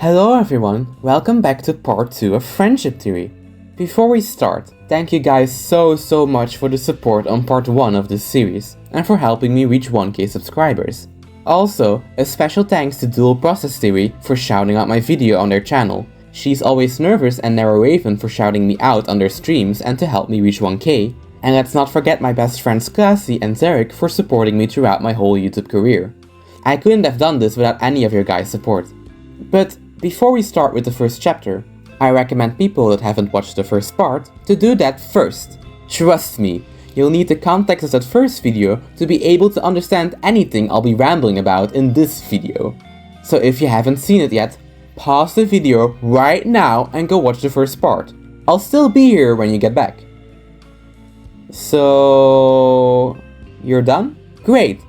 Hello everyone, welcome back to part 2 of Friendship Theory. Before we start, thank you guys so much for the support on part 1 of this series, and for helping me reach 1k subscribers. Also, a special thanks to Dual Process Theory for shouting out my video on their channel. She's always nervous and Narrow Raven for shouting me out on their streams and to help me reach 1k. And let's not forget my best friends Classy and Zarek for supporting me throughout my whole YouTube career. I couldn't have done this without any of your guys' support. But before we start with the first chapter, I recommend people that haven't watched the first part to do that first. Trust me, you'll need the context of that first video to be able to understand anything I'll be rambling about in this video. So if you haven't seen it yet, pause the video right now and go watch the first part. I'll still be here when you get back. So... you're done? Great!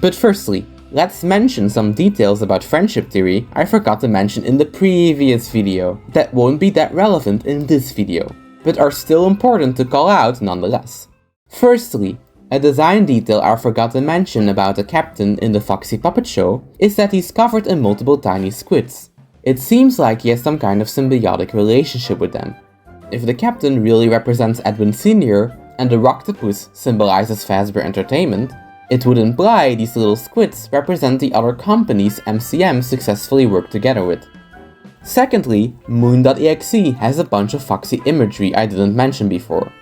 But firstly, let's mention some details about friendship theory I forgot to mention in the previous video that won't be that relevant in this video, but are still important to call out nonetheless. Firstly, a design detail I forgot to mention about the captain in the Foxy puppet show is that he's covered in multiple tiny squids. It seems like he has some kind of symbiotic relationship with them. If the captain really represents Edwin Sr. and the Rocktopus symbolizes Fazbear Entertainment, it would imply these little squids represent the other companies MCM successfully worked together with. Secondly, Moon.exe has a bunch of Foxy imagery I didn't mention before.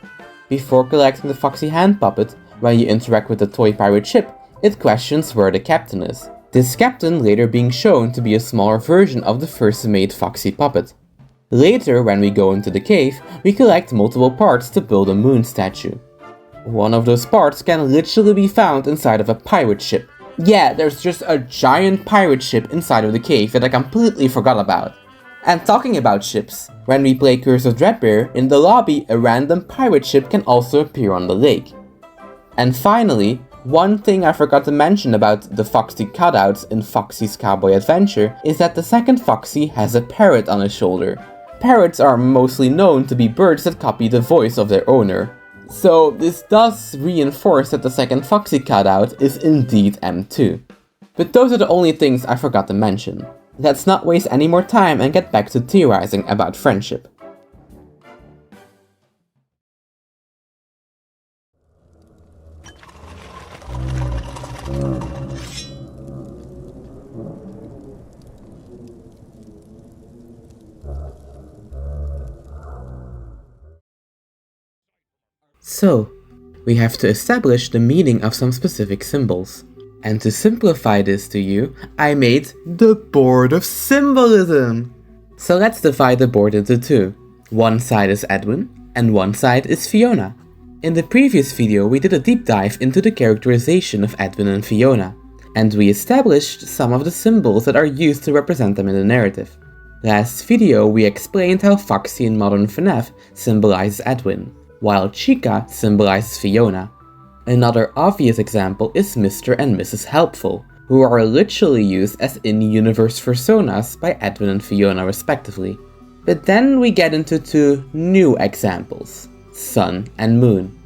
Before collecting the Foxy hand puppet, when you interact with the toy pirate ship, it questions where the captain is. This captain later being shown to be a smaller version of the first made Foxy puppet. Later, when we go into the cave, we collect multiple parts to build a moon statue. One of those parts can literally be found inside of a pirate ship. Yeah, there's just a giant pirate ship inside of the cave that I completely forgot about. And talking about ships, when we play Curse of Dreadbear, in the lobby a random pirate ship can also appear on the lake. And finally, one thing I forgot to mention about the Foxy cutouts in Foxy's Cowboy Adventure is that the second Foxy has a parrot on his shoulder. Parrots are mostly known to be birds that copy the voice of their owner. So this does reinforce that the second Foxy cutout is indeed M2. But those are the only things I forgot to mention. Let's not waste any more time and get back to theorizing about friendship. So, we have to establish the meaning of some specific symbols. And to simplify this to you, I made the board of symbolism! So let's divide the board into two. One side is Edwin, and one side is Fiona. In the previous video we did a deep dive into the characterization of Edwin and Fiona, and we established some of the symbols that are used to represent them in the narrative. Last video we explained how Foxy in modern FNAF symbolizes Edwin, while Chica symbolizes Fiona. Another obvious example is Mr. and Mrs. Helpful, who are literally used as in-universe personas by Edwin and Fiona respectively. But then we get into two new examples, Sun and Moon.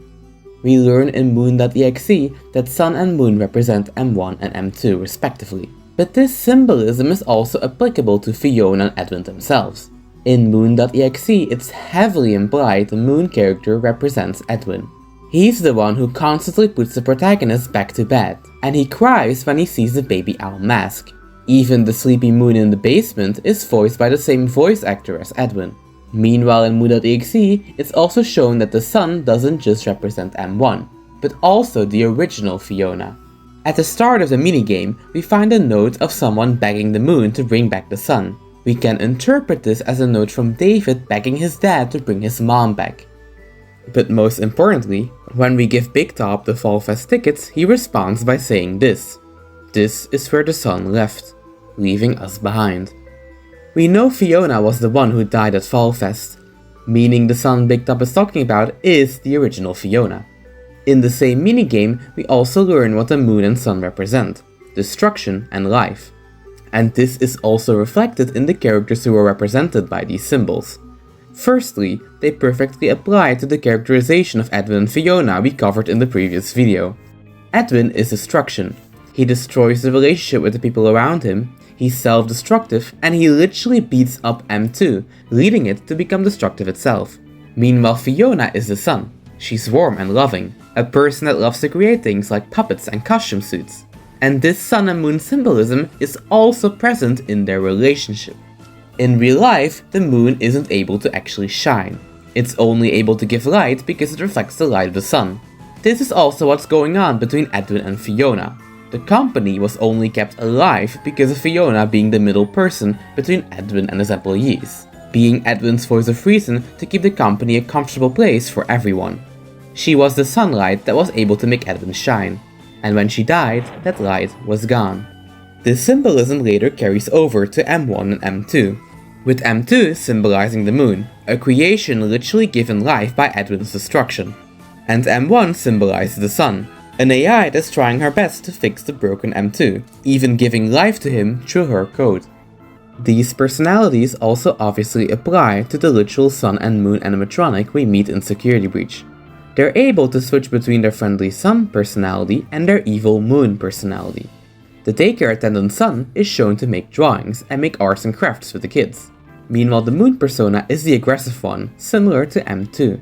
We learn in Moon.exe that Sun and Moon represent M1 and M2 respectively. But this symbolism is also applicable to Fiona and Edwin themselves. In Moon.exe, it's heavily implied the Moon character represents Edwin. He's the one who constantly puts the protagonist back to bed, and he cries when he sees the baby owl mask. Even the sleepy Moon in the basement is voiced by the same voice actor as Edwin. Meanwhile in Moon.exe, it's also shown that the sun doesn't just represent M1, but also the original Fiona. At the start of the minigame, we find a note of someone begging the moon to bring back the sun. We can interpret this as a note from David begging his dad to bring his mom back. But most importantly, when we give Big Top the Fallfest tickets, he responds by saying this. This is where the sun left, leaving us behind. We know Fiona was the one who died at Fallfest, meaning the sun Big Top is talking about is the original Fiona. In the same minigame, we also learn what the moon and sun represent, destruction and life. And this is also reflected in the characters who are represented by these symbols. Firstly, they perfectly apply to the characterization of Edwin and Fiona we covered in the previous video. Edwin is destruction. He destroys the relationship with the people around him, He's self-destructive, and he literally beats up M2, leading it to become destructive itself. Meanwhile, Fiona is the sun. She's warm and loving, a person that loves to create things like puppets and costume suits. And this sun and moon symbolism is also present in their relationship. In real life, the moon isn't able to actually shine. It's only able to give light because it reflects the light of the sun. This is also what's going on between Edwin and Fiona. The company was only kept alive because of Fiona being the middle person between Edwin and his employees, being Edwin's voice of reason to keep the company a comfortable place for everyone. She was the sunlight that was able to make Edwin shine, and when she died, that light was gone. This symbolism later carries over to M1 and M2, with M2 symbolizing the moon, a creation literally given life by Edwin's destruction, and M1 symbolizes the sun, an AI that's trying her best to fix the broken M2, even giving life to him through her code. These personalities also obviously apply to the literal sun and moon animatronic we meet in Security Breach. They're able to switch between their friendly sun personality and their evil moon personality. The Daycare Attendant sun is shown to make drawings and make arts and crafts with the kids. Meanwhile, the moon persona is the aggressive one, similar to M2.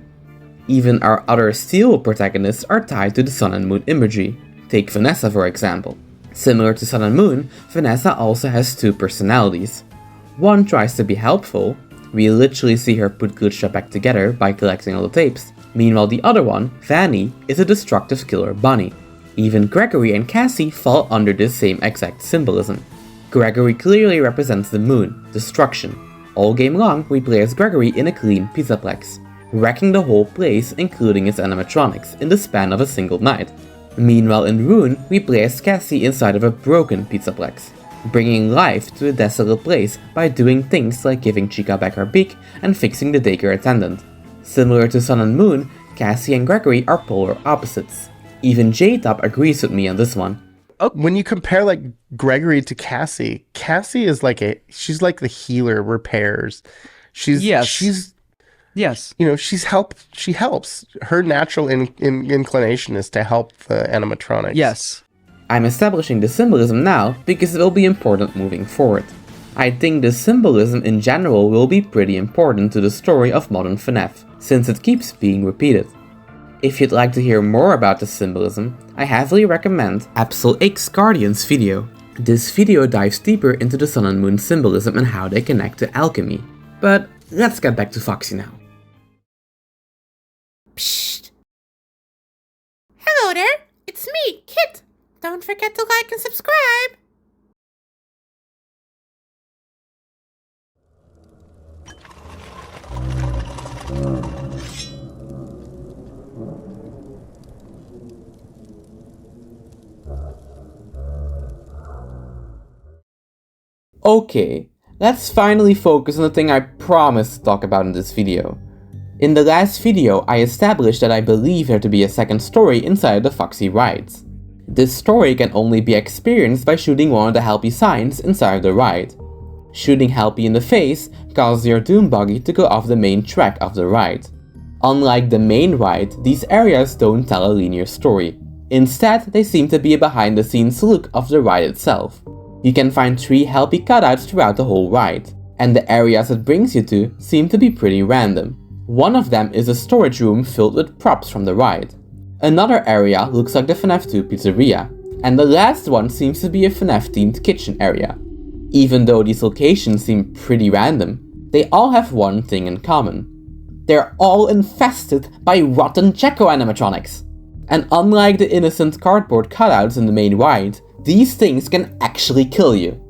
Even our other Steelwool protagonists are tied to the sun and moon imagery. Take Vanessa for example. Similar to Sun and Moon, Vanessa also has two personalities. One tries to be helpful, we literally see her put Glitchtrap back together by collecting all the tapes. Meanwhile, the other one, Vanny, is a destructive killer bunny. Even Gregory and Cassie fall under this same exact symbolism. Gregory clearly represents the moon, destruction. All game long, we play as Gregory in a clean pizzaplex, wrecking the whole place including its animatronics in the span of a single night. Meanwhile in Rune, we play as Cassie inside of a broken pizzaplex, bringing life to a desolate place by doing things like giving Chica back her beak and fixing the Daycare Attendant. Similar to Sun and Moon, Cassie and Gregory are polar opposites. Even J-Top agrees with me on this one. When you compare like Gregory to Cassie, Cassie is she's like the healer, repairs. She's Yes. You know, she helps. Her natural inclination is to help the animatronics. Yes. I'm establishing the symbolism now because it will be important moving forward. I think the symbolism in general will be pretty important to the story of modern FNAF, since it keeps being repeated. If you'd like to hear more about the symbolism, I heavily recommend Absol X Guardian's video. This video dives deeper into the sun and moon symbolism and how they connect to alchemy. But let's get back to Foxy now. Psst! Hello there, it's me, Kit. Don't forget to like and subscribe. Okay, let's finally focus on the thing I promised to talk about in this video. In the last video, I established that I believe there to be a second story inside the Foxy rides. This story can only be experienced by shooting one of the helpy signs inside the ride. Shooting helpy in the face causes your doom buggy to go off the main track of the ride. Unlike the main ride, these areas don't tell a linear story. Instead, they seem to be a behind-the-scenes look of the ride itself. You can find 3 helpy cutouts throughout the whole ride, and the areas it brings you to seem to be pretty random. One of them is a storage room filled with props from the ride. Another area looks like the FNAF 2 pizzeria, and the last one seems to be a FNAF themed kitchen area. Even though these locations seem pretty random, they all have one thing in common. They're all infested by rotten Jack-O animatronics. And unlike the innocent cardboard cutouts in the main ride, these things can actually kill you.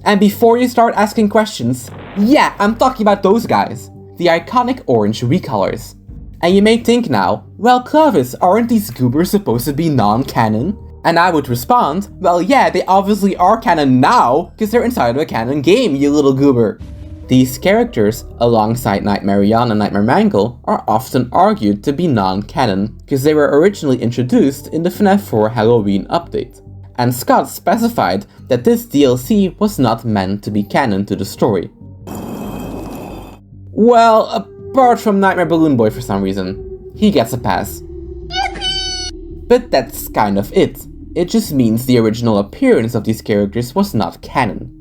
And before you start asking questions, yeah, I'm talking about those guys. The iconic orange recolors. And you may think now, well Clovis, aren't these goobers supposed to be non-canon? And I would respond, well yeah, they obviously are canon now, because they're inside of a canon game, you little goober. These characters, alongside Nightmare Jan and Nightmare Mangle, are often argued to be non-canon, because they were originally introduced in the FNAF 4 Halloween update. And Scott specified that this DLC was not meant to be canon to the story. Well, apart from Nightmare Balloon Boy for some reason. He gets a pass. Yippee! But that's kind of it. It just means the original appearance of these characters was not canon.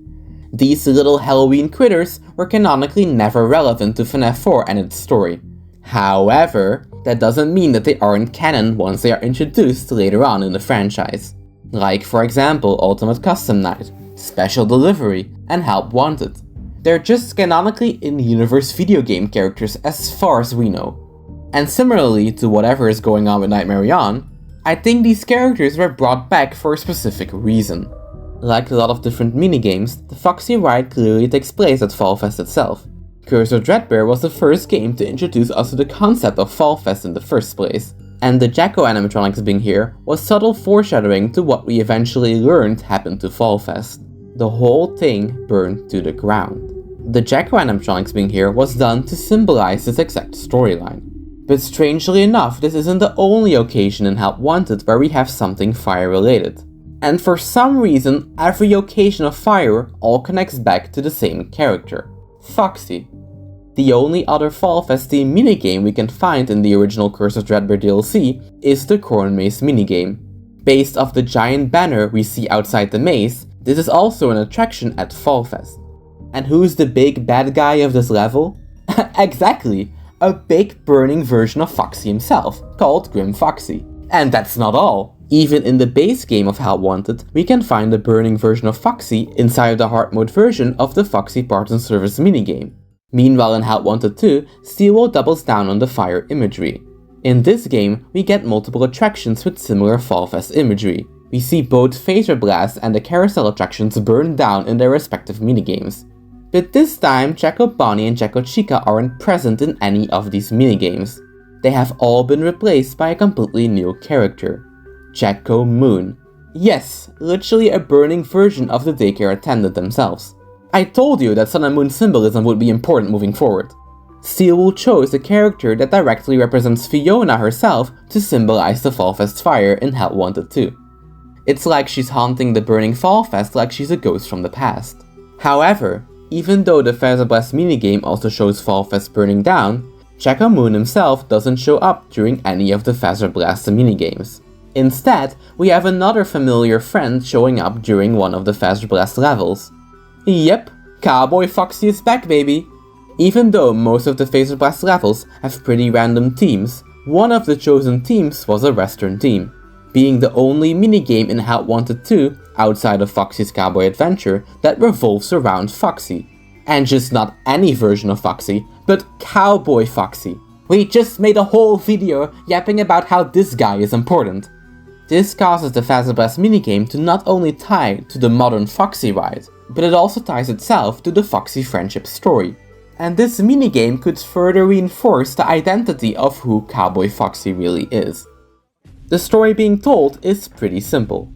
These little Halloween critters were canonically never relevant to FNAF 4 and its story. However, that doesn't mean that they aren't canon once they are introduced later on in the franchise. Like, for example, Ultimate Custom Night, Special Delivery, and Help Wanted. They're just canonically in-universe video game characters as far as we know. And similarly to whatever is going on with Nightmare On, I think these characters were brought back for a specific reason. Like a lot of different minigames, the Foxy ride clearly takes place at Fallfest itself. Curse of Dreadbear was the first game to introduce us to the concept of Fallfest in the first place, and the Jack-O animatronics being here was subtle foreshadowing to what we eventually learned happened to Fallfest. The whole thing burned to the ground. The Jack-O animatronics being here was done to symbolize this exact storyline. But strangely enough, this isn't the only occasion in Help Wanted where we have something fire related. And for some reason, every occasion of fire all connects back to the same character, Foxy. The only other Fallfest themed minigame we can find in the original Curse of Dreadbear DLC is the Corn Maze minigame. Based off the giant banner we see outside the maze, this is also an attraction at Fallfest. And who's the big bad guy of this level? Exactly! A big burning version of Foxy himself, called Grim Foxy. And that's not all. Even in the base game of Help Wanted, we can find the burning version of Foxy inside the hard mode version of the Foxy Parts and Service minigame. Meanwhile in Help Wanted 2, Steelwool doubles down on the fire imagery. In this game, we get multiple attractions with similar Fallfest imagery. We see both Phaser Blast and the carousel attractions burned down in their respective minigames. But this time, Jack-O-Bonnie and Jack-O-Chica aren't present in any of these minigames. They have all been replaced by a completely new character, Jack-O-Moon. Yes, literally a burning version of the Daycare Attendant themselves. I told you that Sun and Moon symbolism would be important moving forward. Steelwool chose a character that directly represents Fiona herself to symbolize the Fallfest fire in Help Wanted 2. It's like she's haunting the burning Fallfest like she's a ghost from the past. However, even though the Phaser Blast minigame also shows Fallfest burning down, Jack-O-Moon himself doesn't show up during any of the Phaser Blast minigames. Instead, we have another familiar friend showing up during one of the Phaser Blast levels. Yep, Cowboy Foxy is back, baby! Even though most of the Phaser Blast levels have pretty random themes, one of the chosen themes was a Western theme, being the only minigame in Help Wanted 2 outside of Foxy's Cowboy Adventure that revolves around Foxy. And just not any version of Foxy, but Cowboy Foxy. We just made a whole video yapping about how this guy is important. This causes the Phaser Blast minigame to not only tie to the modern Foxy ride, but it also ties itself to the Foxy friendship story. And this minigame could further reinforce the identity of who Cowboy Foxy really is. The story being told is pretty simple.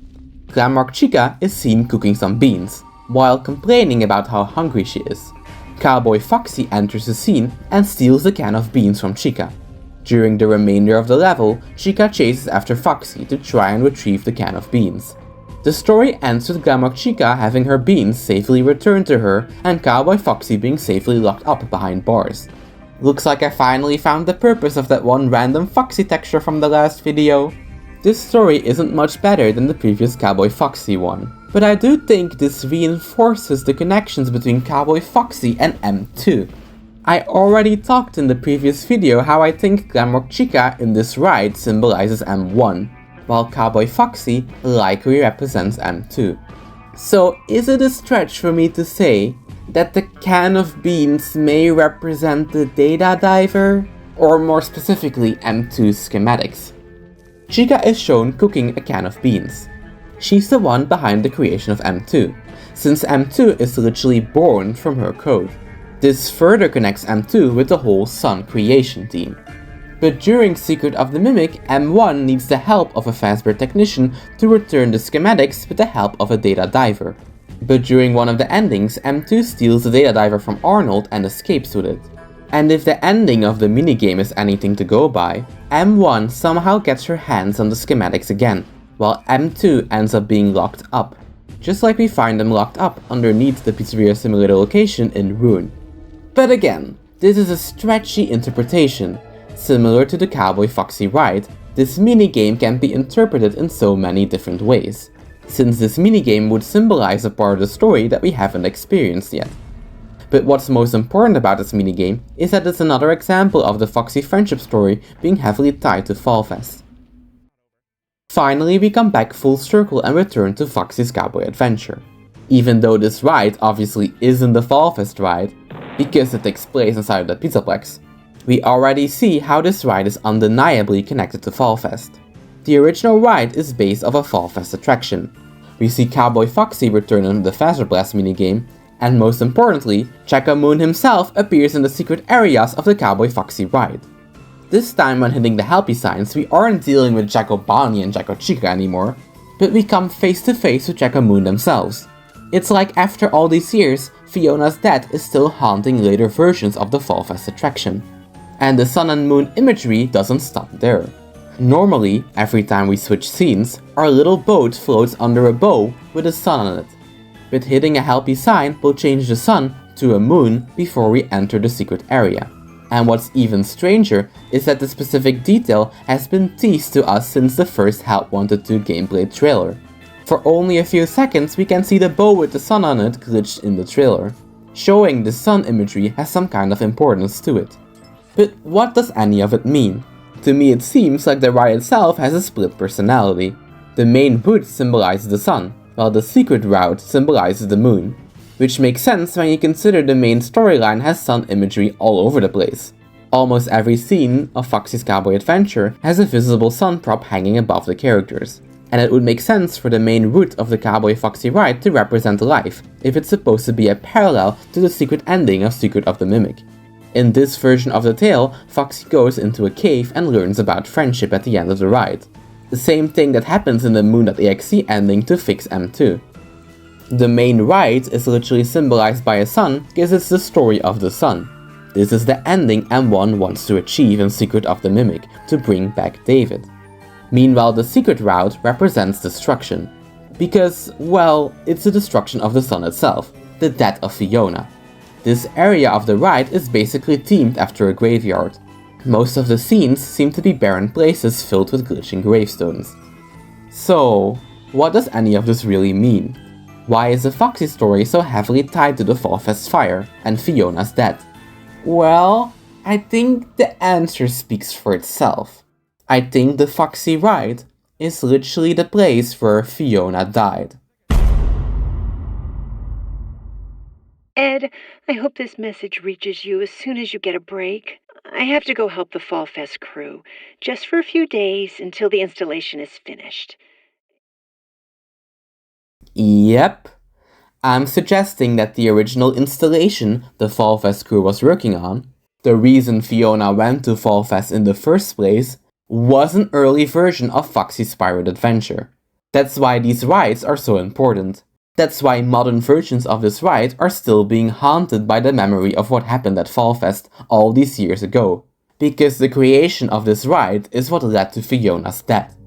Jack-O-Chica is seen cooking some beans, while complaining about how hungry she is. Cowboy Foxy enters the scene and steals a can of beans from Chica. During the remainder of the level, Chica chases after Foxy to try and retrieve the can of beans. The story ends with Jack-O-Chica having her beans safely returned to her and Cowboy Foxy being safely locked up behind bars. Looks like I finally found the purpose of that one random Foxy texture from the last video. This story isn't much better than the previous Cowboy Foxy one, but I do think this reinforces the connections between Cowboy Foxy and M2. I already talked in the previous video how I think Jack-O-Chica in this ride symbolizes M1, while Cowboy Foxy likely represents M2. So is it a stretch for me to say that the can of beans may represent the data diver, or more specifically M2's schematics? Chica is shown cooking a can of beans. She's the one behind the creation of M2, since M2 is literally born from her code. This further connects M2 with the whole Sun creation team. But during Secret of the Mimic, M1 needs the help of a Fazbear technician to return the schematics with the help of a data diver. But during one of the endings, M2 steals the data diver from Arnold and escapes with it. And if the ending of the minigame is anything to go by, M1 somehow gets her hands on the schematics again, while M2 ends up being locked up, just like we find them locked up underneath the Pizzeria Simulator location in Rune. But again, this is a stretchy interpretation. Similar to the Cowboy Foxy ride, this minigame can be interpreted in so many different ways. since this minigame would symbolize a part of the story that we haven't experienced yet. But what's most important about this minigame is that it's another example of the Foxy friendship story being heavily tied to Fallfest. Finally, we come back full circle and return to Foxy's cowboy adventure. Even though this ride obviously isn't the Fallfest ride, because it takes place inside the Pizzaplex, we already see how this ride is undeniably connected to Fallfest. The original ride is based off a Fallfest attraction. We see Cowboy Foxy return in the Faster Blast minigame, and most importantly, Jack-O-Moon himself appears in the secret areas of the Cowboy Foxy ride. This time when hitting the helpy signs, we aren't dealing with Jack-O-Bonnie and Jack-O-Chica anymore, but we come face to face with Jack-O-Moon themselves. It's like after all these years, Fiona's death is still haunting later versions of the Fallfest attraction. And the sun and moon imagery doesn't stop there. Normally, every time we switch scenes, our little boat floats under a bow with a sun on it. But hitting a helpy sign will change the sun to a moon before we enter the secret area. And what's even stranger is that the specific detail has been teased to us since the first Help Wanted 2 gameplay trailer. For only a few seconds we can see the bow with the sun on it glitched in the trailer, showing the sun imagery has some kind of importance to it. But what does any of it mean? To me it seems like the ride itself has a split personality. The main route symbolizes the sun, while the secret route symbolizes the moon. Which makes sense when you consider the main storyline has sun imagery all over the place. Almost every scene of Foxy's Cowboy Adventure has a visible sun prop hanging above the characters. And it would make sense for the main route of the Cowboy Foxy ride to represent life, if it's supposed to be a parallel to the secret ending of Secret of the Mimic. In this version of the tale, Foxy goes into a cave and learns about friendship at the end of the ride. The same thing that happens in the Moon.exe ending to Fix M2. The main ride is literally symbolized by a sun because it's the story of the sun. This is the ending M1 wants to achieve in Secret of the Mimic, to bring back David. Meanwhile, the secret route represents destruction. Because, well, it's the destruction of the sun itself, the death of Fiona. This area of the ride is basically themed after a graveyard. Most of the scenes seem to be barren places filled with glitching gravestones. So, what does any of this really mean? Why is the Foxy story so heavily tied to the Fallfest fire and Fiona's death? Well, I think the answer speaks for itself. I think the Foxy ride is literally the place where Fiona died. Ed, I hope this message reaches you as soon as you get a break. I have to go help the Fallfest crew, just for a few days until the installation is finished. Yep. I'm suggesting that the original installation the Fallfest crew was working on, the reason Fiona went to Fallfest in the first place, was an early version of Foxy's Pirate Adventure. That's why these rides are so important. That's why modern versions of this ride are still being haunted by the memory of what happened at Fallfest all these years ago. Because the creation of this ride is what led to Fiona's death.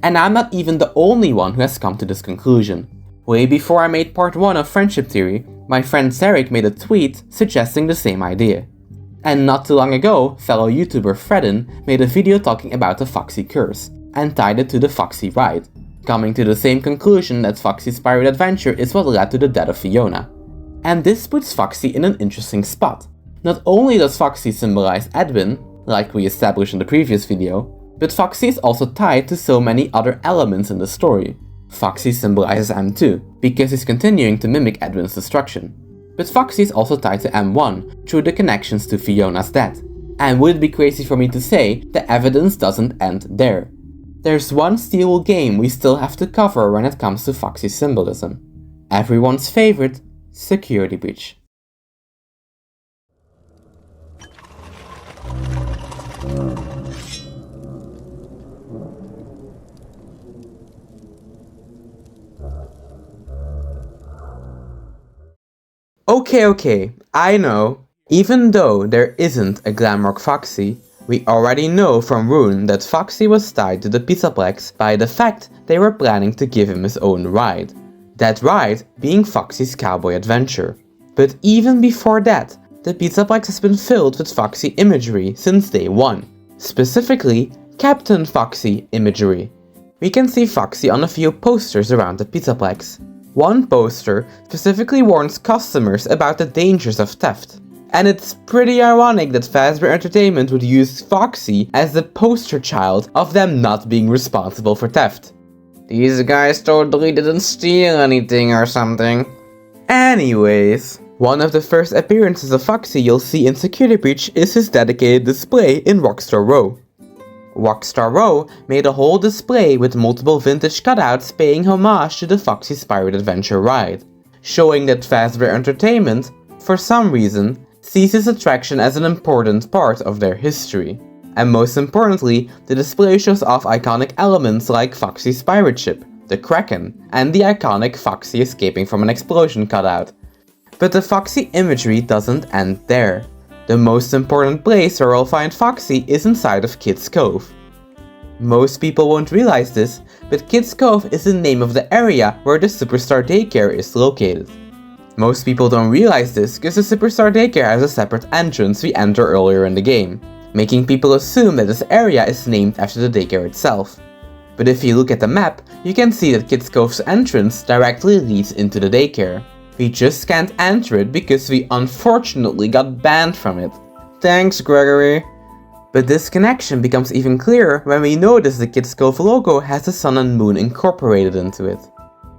And I'm not even the only one who has come to this conclusion. Way before I made part 1 of Friendship Theory, my friend Sarek made a tweet suggesting the same idea. And not too long ago, fellow YouTuber Freddy made a video talking about the Foxy curse, and tied it to the Foxy ride, coming to the same conclusion that Foxy's Pirate Adventure is what led to the death of Fiona. And this puts Foxy in an interesting spot. Not only does Foxy symbolize Edwin, like we established in the previous video, but Foxy is also tied to so many other elements in the story. Foxy symbolizes M2, because he's continuing to mimic Edwin's destruction. But Foxy is also tied to M1 through the connections to Fiona's death. And would it be crazy for me to say the evidence doesn't end there? There's one Steelwool game we still have to cover when it comes to Foxy's symbolism. Everyone's favorite, Security Breach. Okay, I know. Even though there isn't a Glamrock Foxy, we already know from Rune that Foxy was tied to the Pizzaplex by the fact they were planning to give him his own ride. That ride being Foxy's Cowboy Adventure. But even before that, the Pizzaplex has been filled with Foxy imagery since day one. Specifically, Captain Foxy imagery. we can see Foxy on a few posters around the Pizzaplex. One poster specifically warns customers about the dangers of theft. And it's pretty ironic that Fazbear Entertainment would use Foxy as the poster child of them not being responsible for theft. These guys totally didn't steal anything or something. Anyways, one of the first appearances of Foxy you'll see in Security Breach is his dedicated display in Rockstar Row. Rockstar Row made a whole display with multiple vintage cutouts paying homage to the Foxy's Pirate Adventure ride, showing that Fazbear Entertainment, for some reason, sees this attraction as an important part of their history. And most importantly, the display shows off iconic elements like Foxy's pirate ship, the Kraken, and the iconic Foxy escaping from an explosion cutout. But the Foxy imagery doesn't end there. The most important place where we'll find Foxy is inside of Kids Cove. Most people won't realize this, but Kids Cove is the name of the area where the Superstar Daycare is located. Most people don't realize this because the Superstar Daycare has a separate entrance we enter earlier in the game, making people assume that this area is named after the daycare itself. But if you look at the map, you can see that Kids Cove's entrance directly leads into the daycare. We just can't enter it because we unfortunately got banned from it. Thanks, Gregory. But this connection becomes even clearer when we notice the Kids Cove logo has the sun and moon incorporated into it.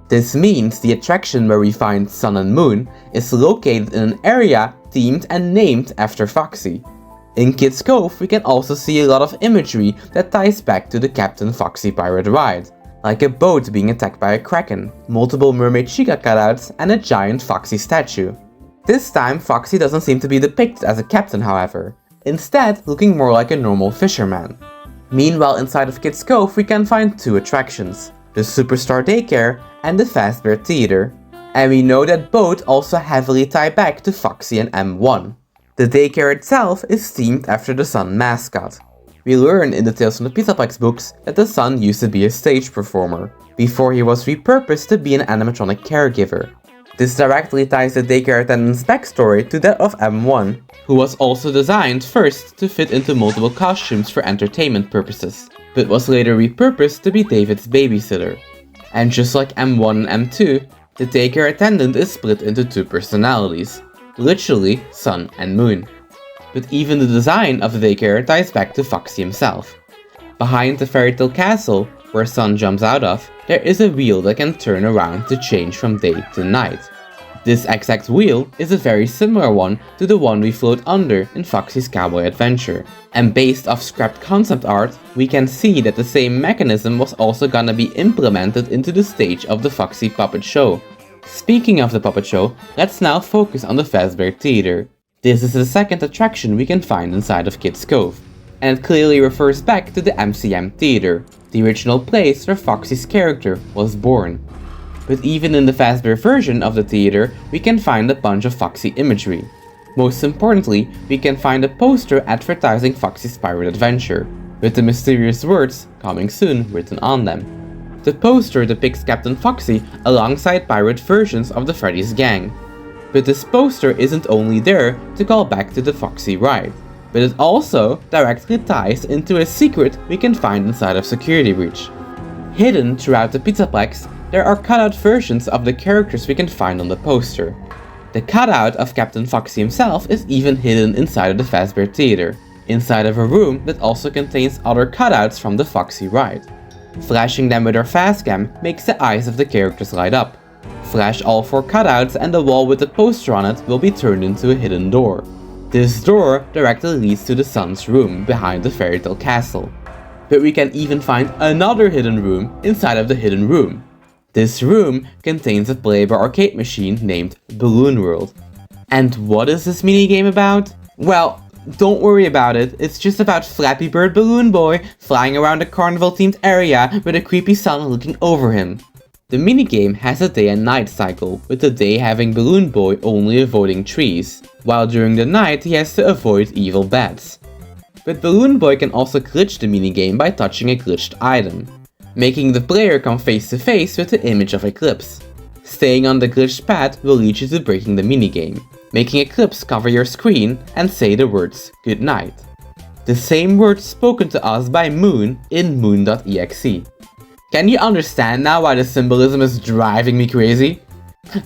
This means the attraction where we find Sun and Moon is located in an area themed and named after Foxy. In Kids Cove, we can also see a lot of imagery that ties back to the Captain Foxy pirate ride, like a boat being attacked by a kraken, multiple Mermaid Chica cutouts, and a giant Foxy statue. This time, Foxy doesn't seem to be depicted as a captain, however, instead looking more like a normal fisherman. Meanwhile, inside of Kids Cove, we can find two attractions, the Superstar Daycare and the Fazbear Theater, and we know that both also heavily tie back to Foxy and M1. The daycare itself is themed after the Sun mascot. We learn in the Tales from the Pizzaplex books that the Sun used to be a stage performer, before he was repurposed to be an animatronic caregiver. This directly ties the Daycare Attendant's backstory to that of M1, who was also designed first to fit into multiple costumes for entertainment purposes, but was later repurposed to be David's babysitter. And just like M1 and M2, the Daycare Attendant is split into two personalities, literally Sun and Moon. But even the design of the daycare ties back to Foxy himself. Behind the fairy tale castle, where Sun jumps out of, there is a wheel that can turn around to change from day to night. This exact wheel is a very similar one to the one we float under in Foxy's Cowboy Adventure. And based off scrapped concept art, we can see that the same mechanism was also gonna be implemented into the stage of the Foxy puppet show. Speaking of the puppet show, let's now focus on the Fazbear Theater. This is the second attraction we can find inside of Kids Cove, and it clearly refers back to the MCM Theater, the original place where Foxy's character was born. But even in the Fazbear version of the theater, we can find a bunch of Foxy imagery. Most importantly, we can find a poster advertising Foxy's Pirate Adventure, with the mysterious words "coming soon" written on them. The poster depicts Captain Foxy alongside pirate versions of the Freddy's gang. But this poster isn't only there to call back to the Foxy ride, but it also directly ties into a secret we can find inside of Security Breach. Hidden throughout the Pizzaplex, there are cutout versions of the characters we can find on the poster. The cutout of Captain Foxy himself is even hidden inside of the Fazbear Theater, inside of a room that also contains other cutouts from the Foxy ride. Flashing them with our Fazcam makes the eyes of the characters light up. Flash all 4 cutouts and the wall with the poster on it will be turned into a hidden door. This door directly leads to the Sun's room behind the fairy tale castle. But we can even find another hidden room inside of the hidden room. This room contains a playable arcade machine named Balloon World. And what is this minigame about? Well, don't worry about it, it's just about Flappy Bird Balloon Boy flying around a carnival-themed area with a creepy sun looking over him. The minigame has a day and night cycle, with the day having Balloon Boy only avoiding trees, while during the night he has to avoid evil bats. But Balloon Boy can also glitch the minigame by touching a glitched item, making the player come face to face with the image of Eclipse. Staying on the glitched path will lead you to breaking the minigame, making Eclipse cover your screen and say the words "good night." The same words spoken to us by Moon in Moon.exe. Can you understand now why the symbolism is driving me crazy?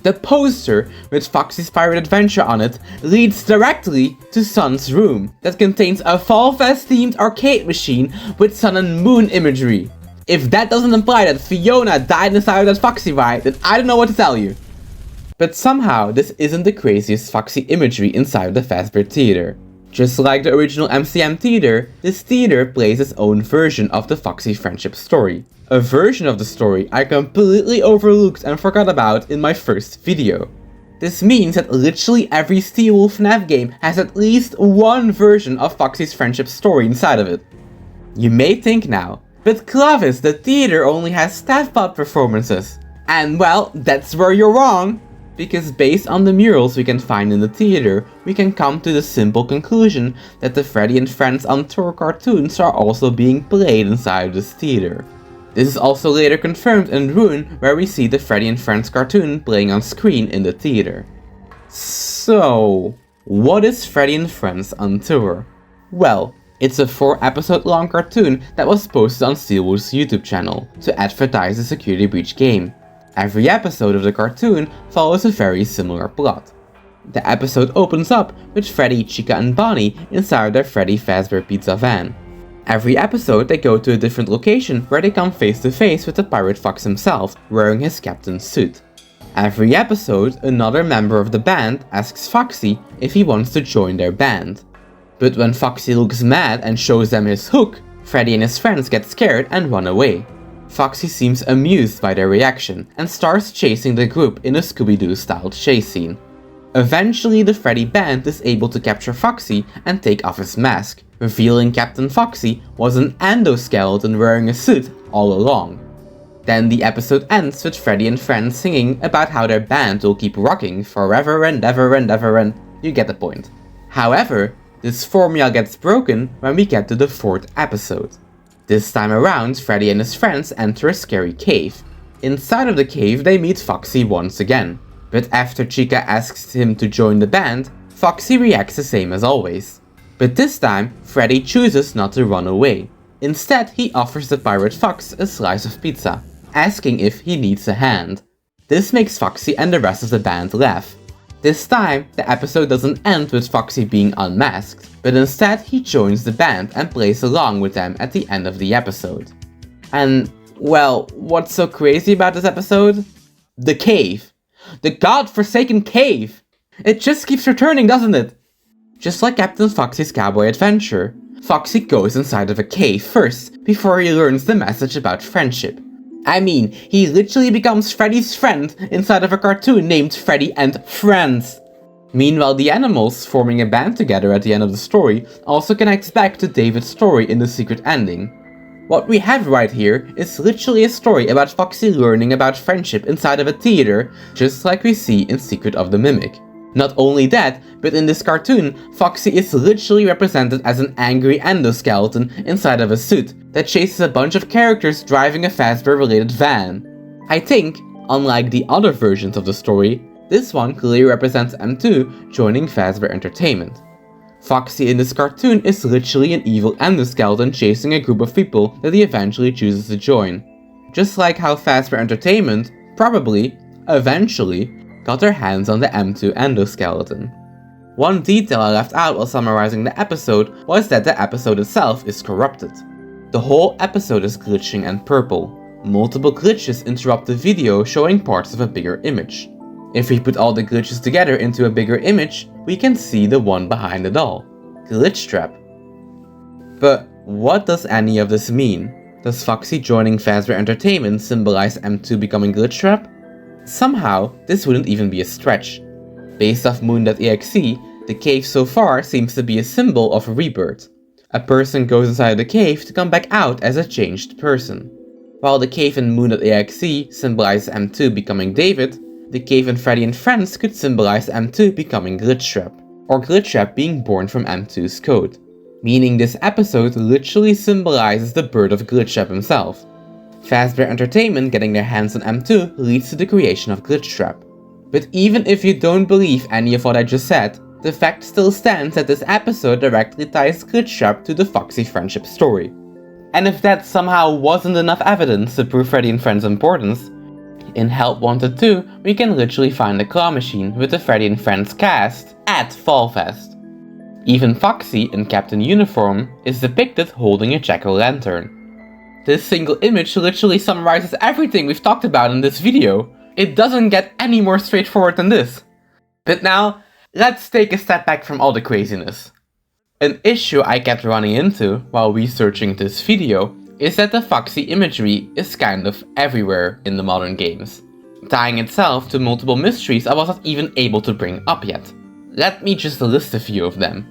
The poster with Foxy's pirate adventure on it leads directly to Sun's room that contains a Fallfest themed arcade machine with sun and moon imagery. If that doesn't imply that Fiona died inside of that Foxy ride, then I don't know what to tell you. But somehow this isn't the craziest Foxy imagery inside of the Fazbear Theater. Just like the original MCM theater, this theater plays its own version of the Foxy friendship story. A version of the story I completely overlooked and forgot about in my first video. This means that literally every Steelwool FNAF game has at least one version of Foxy's friendship story inside of it. You may think now, but Clovis, the theater only has staff bot performances. And well, that's where you're wrong! Because based on the murals we can find in the theater, we can come to the simple conclusion that the Freddy and Friends on Tour cartoons are also being played inside this theater. This is also later confirmed in Rune, where we see the Freddy and Friends cartoon playing on screen in the theater. So, what is Freddy and Friends on Tour? Well, it's a 4-episode long cartoon that was posted on Steelwool's YouTube channel to advertise the Security Breach game. Every episode of the cartoon follows a very similar plot. The episode opens up with Freddy, Chica and Bonnie inside their Freddy Fazbear Pizza van. Every episode they go to a different location where they come face to face with the Pirate Fox himself wearing his captain's suit. Every episode another member of the band asks Foxy if he wants to join their band. But when Foxy looks mad and shows them his hook, Freddy and his friends get scared and run away. Foxy seems amused by their reaction and starts chasing the group in a Scooby-Doo style chase scene. Eventually the Freddy band is able to capture Foxy and take off his mask, revealing Captain Foxy was an endoskeleton wearing a suit all along. Then the episode ends with Freddy and Friends singing about how their band will keep rocking forever and ever and ever and you get the point. However, this formula gets broken when we get to the 4th episode. This time around, Freddy and his friends enter a scary cave. Inside of the cave they meet Foxy once again. But after Chica asks him to join the band, Foxy reacts the same as always. But this time, Freddy chooses not to run away. Instead, he offers the Pirate Fox a slice of pizza, asking if he needs a hand. This makes Foxy and the rest of the band laugh. This time, the episode doesn't end with Foxy being unmasked, but instead he joins the band and plays along with them at the end of the episode. And, well, what's so crazy about this episode? The cave. The godforsaken cave! It just keeps returning, doesn't it? Just like Captain Foxy's cowboy adventure, Foxy goes inside of a cave first, before he learns the message about friendship. I mean, he literally becomes Freddy's friend inside of a cartoon named Freddy and Friends. Meanwhile, the animals, forming a band together at the end of the story, also connects back to David's story in the secret ending. What we have right here is literally a story about Foxy learning about friendship inside of a theater, just like we see in Secret of the Mimic. Not only that, but in this cartoon, Foxy is literally represented as an angry endoskeleton inside of a suit that chases a bunch of characters driving a Fazbear-related van. I think, unlike the other versions of the story, this one clearly represents M2 joining Fazbear Entertainment. Foxy in this cartoon is literally an evil endoskeleton chasing a group of people that he eventually chooses to join. Just like how Fazbear Entertainment, probably, eventually, got their hands on the M2 endoskeleton. One detail I left out while summarizing the episode was that the episode itself is corrupted. The whole episode is glitching and purple. Multiple glitches interrupt the video showing parts of a bigger image. If we put all the glitches together into a bigger image, we can see the one behind it all. Glitch Trap. But what does any of this mean? Does Foxy joining Fazbear Entertainment symbolize M2 becoming Glitch Trap? Somehow, this wouldn't even be a stretch. Based off Moon.exe, the cave so far seems to be a symbol of rebirth. A person goes inside the cave to come back out as a changed person. While the cave in Moon.exe symbolizes M2 becoming David, the cave in Freddy and Friends could symbolize M2 becoming Glitch Trap, or Glitch Trap being born from M2's code. Meaning this episode literally symbolizes the birth of Glitch Trap himself. Fazbear Entertainment getting their hands on M2 leads to the creation of Glitch Trap. But even if you don't believe any of what I just said, the fact still stands that this episode directly ties Glitch Trap to the Foxy friendship story. And if that somehow wasn't enough evidence to prove Freddy and Friends' importance, in Help Wanted 2, we can literally find a claw machine with the Freddy and Friends cast at Fallfest. Even Foxy, in Captain Uniform, is depicted holding a jack-o'-lantern. This single image literally summarizes everything we've talked about in this video. It doesn't get any more straightforward than this. But now, let's take a step back from all the craziness. An issue I kept running into while researching this video is that the Foxy imagery is kind of everywhere in the modern games, tying itself to multiple mysteries I wasn't even able to bring up yet. Let me just list a few of them.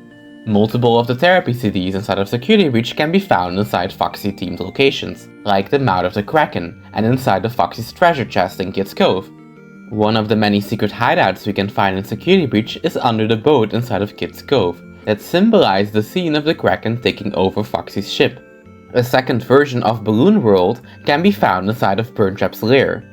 Multiple of the therapy CDs inside of Security Breach can be found inside Foxy-themed locations, like the Mouth of the Kraken and inside of Foxy's treasure chest in Kids Cove. One of the many secret hideouts we can find in Security Breach is under the boat inside of Kids Cove, that symbolize the scene of the Kraken taking over Foxy's ship. A second version of Balloon World can be found inside of Burntrap's lair.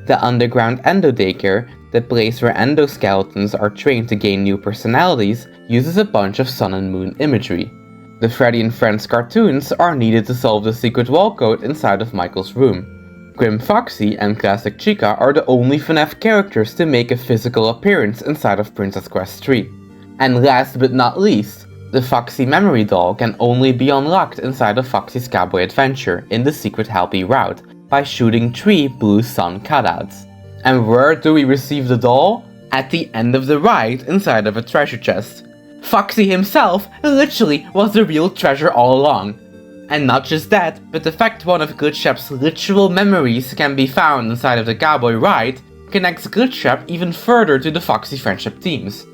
The underground Endo Daycare, the place where endoskeletons are trained to gain new personalities, uses a bunch of sun and moon imagery. The Freddy and Friends cartoons are needed to solve the secret wall code inside of Michael's room. Grim Foxy and Classic Chica are the only FNAF characters to make a physical appearance inside of Princess Quest 3. And last but not least, the Foxy memory doll can only be unlocked inside of Foxy's Cowboy Adventure in the secret helpy route by shooting 3 blue sun cutouts. And where do we receive the doll? At the end of the ride inside of a treasure chest. Foxy himself literally was the real treasure all along. And not just that, but the fact one of Glitchtrap's literal memories can be found inside of the Cowboy ride connects Glitchtrap even further to the Foxy friendship themes.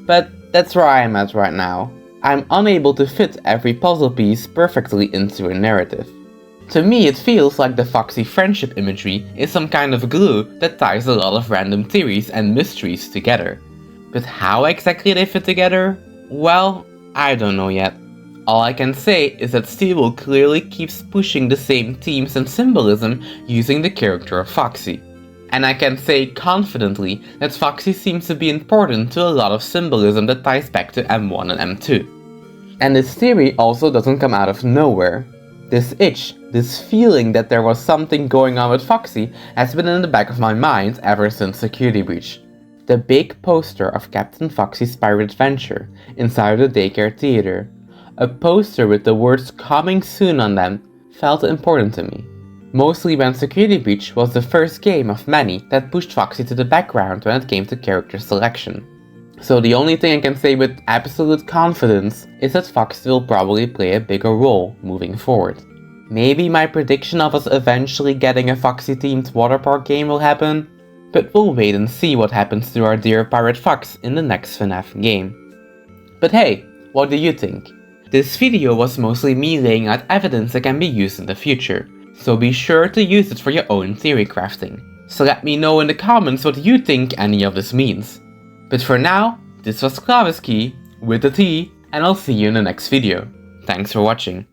But that's where I am at right now. I'm unable to fit every puzzle piece perfectly into a narrative. To me, it feels like the Foxy friendship imagery is some kind of glue that ties a lot of random theories and mysteries together. But how exactly they fit together? Well, I don't know yet. All I can say is that Steelwool clearly keeps pushing the same themes and symbolism using the character of Foxy. And I can say confidently that Foxy seems to be important to a lot of symbolism that ties back to M1 and M2. And this theory also doesn't come out of nowhere. This itch, this feeling that there was something going on with Foxy has been in the back of my mind ever since Security Breach. The big poster of Captain Foxy's Pirate Adventure inside the Daycare Theater, a poster with the words "coming soon" on them, felt important to me. Mostly when Security Breach was the first game of many that pushed Foxy to the background when it came to character selection. So the only thing I can say with absolute confidence is that Foxy will probably play a bigger role moving forward. Maybe my prediction of us eventually getting a Foxy-themed water park game will happen, but we'll wait and see what happens to our dear Pirate Fox in the next FNAF game. But hey, what do you think? This video was mostly me laying out evidence that can be used in the future, so be sure to use it for your own theory crafting. So let me know in the comments what you think any of this means. But for now, this was Klaviski with a T, and I'll see you in the next video. Thanks for watching.